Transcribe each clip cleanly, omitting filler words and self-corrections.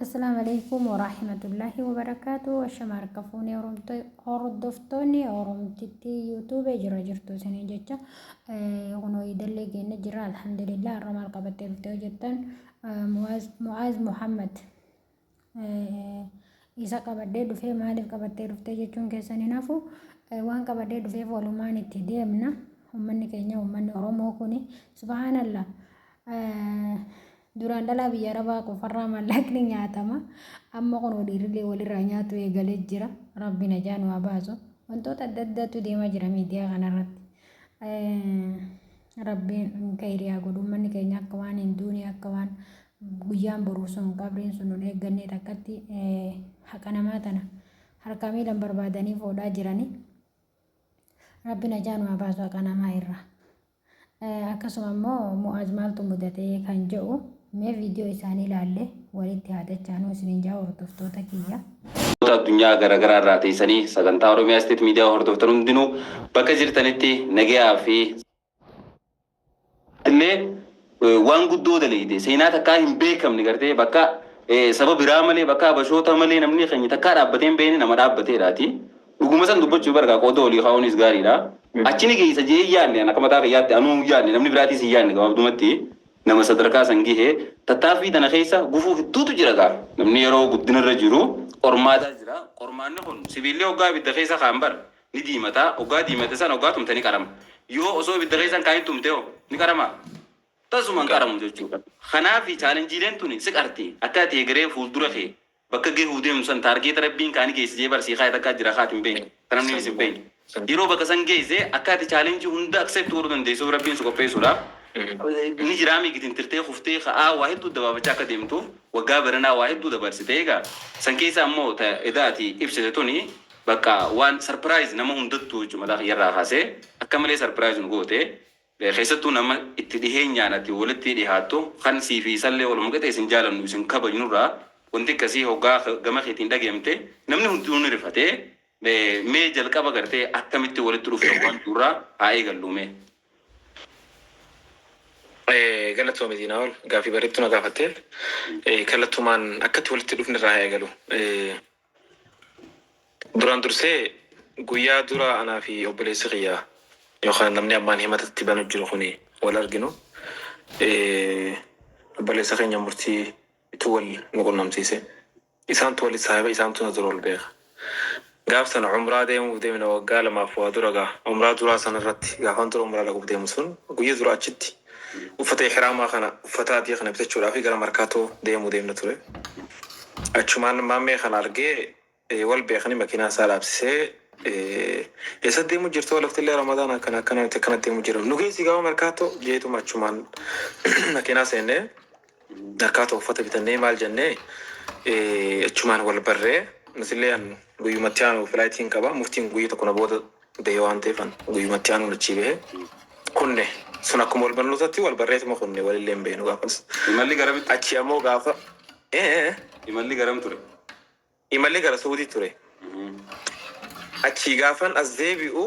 السلام عليكم ورحمة الله وبركاته. وشمار كفوني هردفتوني ورمتتي يوتيوب جرى جرتو سنين جتة غنو يدلق نجرى الحمد لله الرمال قبتي رفتو جتن معاذ محمد إذا قبتي دفع مالف قبتي رفتو جتون كيساني نافو وان قبتي دفع فولومان اتديمنا ومني كينيا ومني أرومو كوني سبحان الله duraan dhalaa biyya arabaa qofarraa maallaqni nyaatama amma kun dhiirri walirraa nyaatu eegalee jira rabbi najaan waa baasu wantoota adda addaatu deemaa jira miidiyaa kanarratti rabbiin kayriyaa godhu manni keenya akka waan hin duune akka waan guyyaan boruu sun qabriin sun nun eeggannee takkatti haqa namaa tana harka miidhan barbaadanii fuudhaa jiranii rabbi najaan waa baasu haqa namaa irra akkasuma immoo mu'aaz maaltu mudatee kan jedhu mee viidiyoo isaanii ilaalle walitti haadachaan isiniin jaa hordoftoota kiyya. Addunyaa garaagaraa irraa teessanii sagantaa Oromiyaa Isteet Miidiyaa hordoftan hundinuu bakka jirtanitti nagayaa fi illee waan guddoo daleeyde seenaa takkaa hin beekamne gartee bakka saba biraa malee bakka bashoota malee namni keenya takkaa dhaabbatee hin beekne nama dhaabbateedhaati. Dhuguma san dubbachuu bargaa qooda olii kaa'uunis gaariidha. Achini geessa jee yaadne akka mataa kiyyaatti anuu yaadne namni biraatis hin yaadne gabaabdumatti nama sadarkaa san gahee tattaaffii tana keessa gufuu hedduutu jira gaa namni yeroo guddina irra jiru qormaataa jira qormaanni kun sibiillee hoggaa ibidda keessa kaan bar ni diimataa hoggaa diimate san hoggaa tumte ni qarama yoo osoo ibidda keessan kaayin tumte hoo ni qarama tasumaan qaramu jechuudha kanaafi chaalenjiileen tuni si qarti akka ati egeree fuuldura kee bakka gahuu deemu san taargeeta rabbiin kaani geessisee barsii kaayee takkaa jira kaatiin beekne kanamni isin beekne yeroo bakka san geessee akka ati chaalenjii hunda accept godhuu dandeessu rabbiin si qopheessuudhaaf ni jiraami gitin tirtee kuftee ka'aa waa hedduu dabaabachaa akka deemtuuf waggaa baranaa waa hedduu dabarsitee egaa san keessa ammoo edaati ibsite tuni bakka waan sarpiraayiz nama hundattuu jechuudha mataa kiyyarraa kaasee akka malee sarpiraayiz nu goote keessattuu nama itti dhiheenyaan ati walitti dhihaattu kan sii fi isallee walumaa gata isin jaalannu isin kabajnurraa wanti akkasii hoggaa gama keetiin dhageemte namni hundinuu ni rifatee mee jalqaba gartee akkamitti walitti dhufe waan durraa haa eegallume. Galatoo Medina ol gaafii bareedduu na gaafattee kallattumaan akkatti walitti dhufne irraa eegalu. Duraan dursee guyyaa dura anaa fi obboleessi kiyyaa yookaan namni ammaan himatatti banu jiru kuni wal arginu. Obboleessa keenya murtii itti wal nu qunnamsiise. Isaantu walitti saahiba isaantu na dura ol beeka. Gaaf sana umraa deemuuf deemna waggaa lamaaf waa dura gaa umraa duraa sanarratti gaafaan dura umraa dhaquuf deemu sun guyyaa dura achitti. Uffata ihraamaa kana uffata adii kana bitachuudhaaf gara markaatoo deemna ture. Achumaan maammee kana argee wal beekanii makiinaa isaa dhaabsisee eessa deemu jirtu walaftillee Ramadaan akkana deemu jira. Nu geessi gaafa markaatoo jeetuma achumaan makiinaa seennee markaatoo uffata bitannee maal jennee achumaan wal barree nutillee guyyumatti aanu filaayitiin qaba murtiin guyyaa tokko na booda bahee waan ta'eef guyyumatti aanu achii bahee kunne. Sun akkuma wal barnootatti wal barreeffama kunne walillee hin beeknu gaafas. Imalli garamitti? Achi ammoo gaafa. Imalli garam ture? Imalli gara Suudii ture. Achi gaafan as deebi'u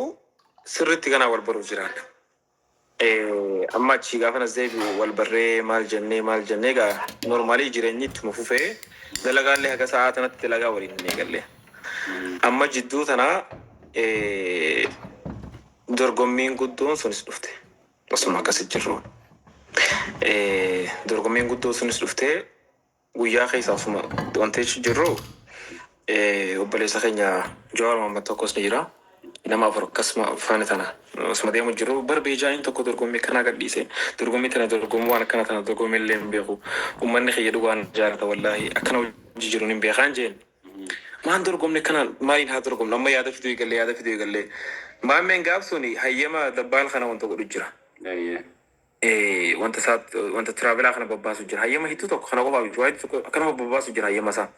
sirriitti ganaa wal baruuf jiraan. Amma achi gaafan as deebi'u wal barree maal jennee gaa normaalii jireenyi ittuma fufee dalagaallee haga sa'aa tanatti dalagaa waliin hin eegalle. Amma jidduu tanaa dorgommiin guddoon sunis dhufte. Osuma akkasitti jirru. Dorgommiin guddoo sunis dhuftee guyyaa keessa osuma wanteechi jirru obboleessa keenya Jawaar Mohammad tokkos ni jira. Nama afur akkasuma faana tana osuma deemu jiru barbeejaan tokko dorgommii kana gadhiise. Dorgommii tana dorgomuu waan akkana tana dorgommii illee hin beeku. Uummanni kiyya dhugaan jaalata wallaahi akkana hojii jiru hin beekaan jeen. Maan dorgommii kana maaliin haa dorgomnu amma yaada fiduu eegallee. Maammeen gaafsuuni hayyama dabbaal kana wanta godhu jira. Wanta tiraavilaa kana babbaasu jira. Hayyama hituu tokko kana qofaa bitu. Waayee tokko akkanuma babbaasu jira hayyama isaa.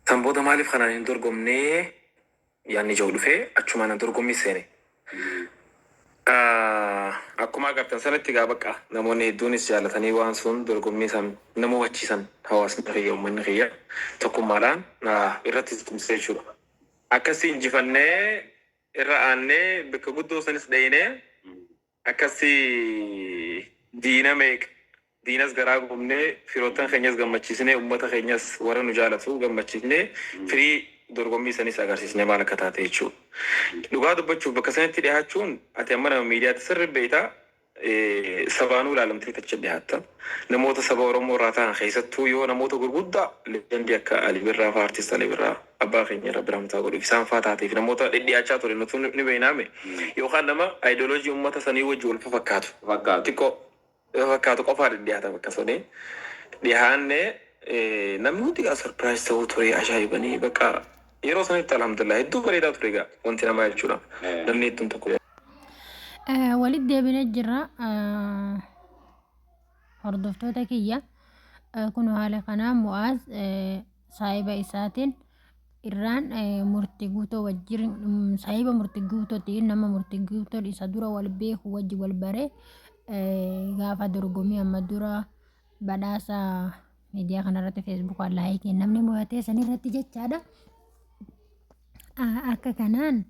Tan booda maaliif kanaan hin dorgomnee yaanni ijoo dhufee achumaan dorgommii seene. Akkuma agartan sanatti gaa bakka namoonni hedduunis jaalatanii waan sun dorgommii san nama hubachiisan hawaasni kiyya uummanni kiyya tokkummaadhaan irratti tumsee jechuudha. Akkasii injifannee irra aannee bakka guddoo sanis dhayinee akkasii diina meeqa diinas garaa gubnee firootan keenyas gammachiisnee ummata keenyas warra nu jaalatu gammachiisnee firii dorgommii sanis agarsiisnee maal akka taate jechuudha. Dhugaa dubbachuuf bakka sanatti dhiyaachuun ati amma nama miidiyaatti sirri beektaa sabaanuu ilaalamtee tacha dhiyaatta. Namoota saba Oromoo irraa ta'an keessattuu yoo namoota gurguddaa leejandii akka Ali Birraa fa'aa artist Ali Birraa abbaa keenya irra biraamtaa godhuuf isaan fa'aa taateef namoota dhidhiyaachaa ture nuti ni beeknaame yookaan nama aayidooloojii uummata sanii wajji wal fakkaatu. Xiqqoo fakkaatu qofaa dhidhiyaata bakka sanii dhiyaannee namni hundi gaa sarpiraayiz ta'uu ture ajaa'ibanii bakka yeroo sanitti alhamdulillah hedduu bareedaa ture gaa wanti namaa jechuudha namni hedduun tokko. Walitti deebinee jirra hordoftoota kiyya kun haala kanaa Mu'aaz saahiba isaatiin irraan murtii guutoo wajjin saahiba murtii guutootiin nama murtii guutoon isa dura wal beeku wajji wal bare gaafa dorgommii amma dura badhaasa miidiyaa kanarratti feesbuukaan laayikii namni mo'atee sanirratti jechaadha. Akka kanaan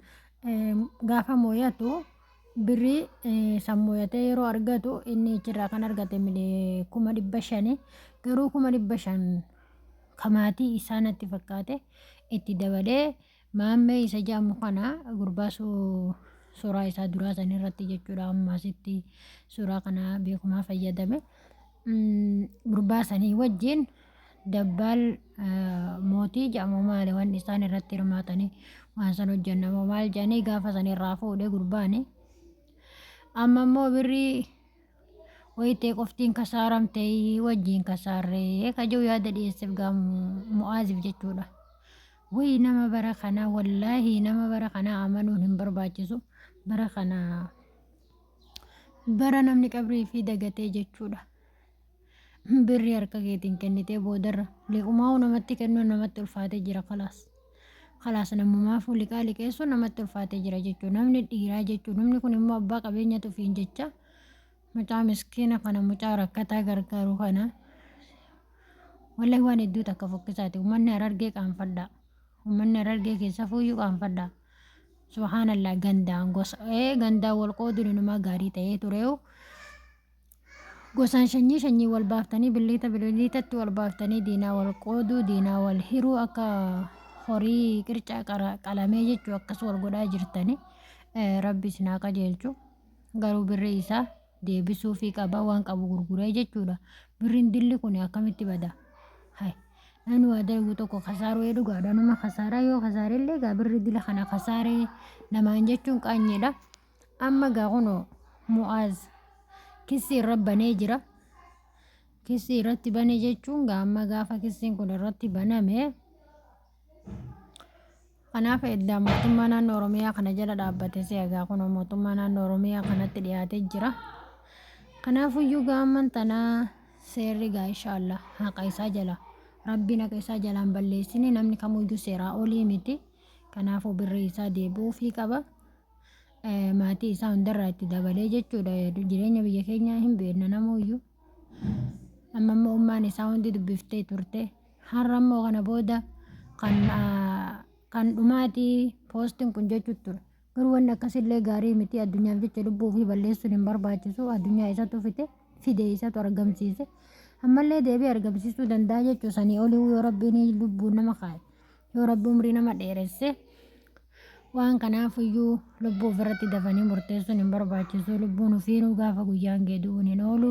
gaafa mo'atu birrii sammoyatee yeroo argatu inni achirraa kan argate 500,000 garuu 500,000 kamaatii isaa natti fakkaate itti dabalee maammee isa jaamu kana gurbaasu suuraa isaa duraa san irratti jechuudha ammaasitti suuraa kana beekumaa fayyadame gurbaa sanii wajjin dabbaal mootii jedhamu maali waan isaan irratti hirmaatanii waan san hojjennamu maal jedhanii gaafa san irraa fuudhee gurbaani. Amma immoo birrii wayitee qoftiin kasaaramtee wajjin kasaarree kajuu yaada dhiyeesseef gaa Mu'aaziif jechuudha. Wayii nama bara kanaa wallaahi nama bara kanaa amanuun hin barbaachisu bara kanaa bara namni qabrii fi dagatee jechuudha. Birrii harka keetiin kennitee boodarra liqumaa'uu namatti kennuun namatti ulfaatee jira kalaas namummaafuu liqaa liqeessuun namatti ulfaatee jira jechuudha. Namni dhiiraa jechuudha. Namni kun immoo abbaa qabeenyatu ofiin jecha mucaa miskiina kana mucaa rakkataa gargaaru kana wallahi waan hedduu takka fokkisaati. Uummanni Harargee qaanfadhaa. Uummanni Harargee keessa fuuyyuu qaanfadhaa. Subhaanallah gandaan gosa gandaan wal qooduun inumaa gaarii ta'ee tureewu. Gosaan shanyii wal baaftanii biliitatti wal baaftanii diinaa wal qooduu diinaa wal hiruu akka horii qircaa qalamee jechuu akkas wal godhaa jirtanii rabbi isin haa qajeelchu garuu birrii isaa deebisuu fi qaba waan qabu gurguree jechuudha. Birriin dilli kun akkamitti bada? Namni waa dalagu tokko kasaaruu dhugaadha. Nama kasaaraa yoo kasaarellee gaa birri dila kana kasaaree namaan jechuun qaanyeedha. Amma gaa kunoo Mu'aaz kissii irra banee jira. Kissii irratti banee jechuun gaa amma gaafa kissiin kun irratti baname kanaaf edda mootummaa naannoo Oromiyaa kana jala dhaabbate seegaa kun mootummaa naannoo Oromiyaa kanatti dhiyaatee jira. Kanaafiyyuu gaamman tanaa seerri gaa inshaallah haqa isaa jala rabbiin haqa isaa jalaan balleessine namni kamuyyuu seeraa olii miti. Kanaafuu birri isaa deebi'uu fi qaba. Maatii isaa hundarraa itti dabalee jechuudha. Jireenya biyya keenyaa hin beekna namuyyuu. Amma immoo ummaan isaa hundi dubbiftee turte. Har'a immoo kana booda kan dhumaatii poostiin kun jechuutu ture. Garuu wanni akkasillee gaarii miti addunyaaf jecha lubbuu fi balleessuun hin barbaachisu. Addunyaa isatu fide isatu argamsiise. Ammallee deebii argamsiisuu danda'a jechuu sanii olii yoo rabbiin lubbuu nama kaa'e. Yoo rabbi umrii nama dheeresse waan kanaafiyyuu lubbuu ofirratti dafanii murteessuun hin barbaachisu. Lubbuun ofiinuu gaafa guyyaan gee du'uun hin oolu.